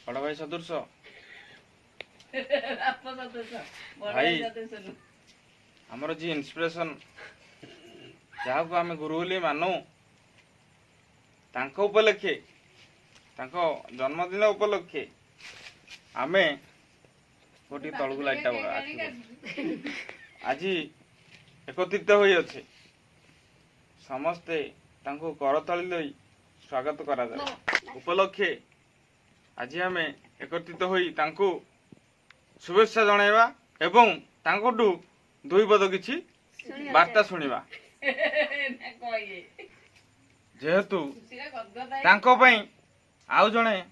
बड़ भाई सदृश भाई आमर जी इंस्पिरेशन जहाँ को आम गुरु बोली मानु तांको उपलक्षे तांको जन्मदिन उपलक्षे आमे गोटे तलू लाइटा आज एकत्रित हो समस्ते तांको करतली लई स्वागत करा जाए उपलक्षे आज आम एकत्रित होई तांको शुभेच्छा जणाइबा एवं तांकोटू दुई पद किछि वार्ता शुणिबा जेहेतु तांको पई आउ जणे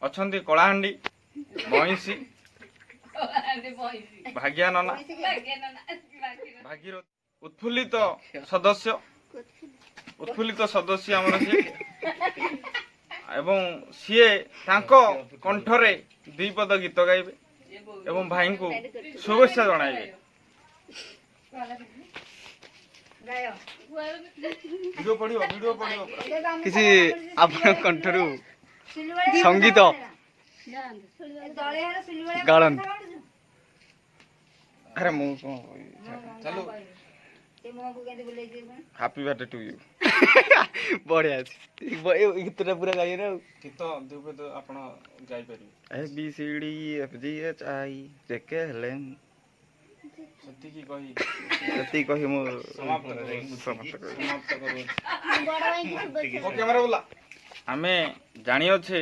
अछंती कलाहांडी महिषी भाग्या नना भागीरथ उत्फुल्लित सदस्य आमर सी एवं सीए तांको कंठरे दुई पद गीत गाइबे एवं भाई को शुभेच्छा जणाइबे वीडियो पढ़ियो किसी आपन कंठरू संगीत गालन अरे मु चलो हैप्पी बर्थडे टू यू बढ़िया गीतटा पूरा गाई रे गीत दुबे तो आपण गाई परिबे A B C D F G H I J K L M सती की कही सती कही मु समाप्त करू ओ कैमरा बोला हमें जानी अच्छे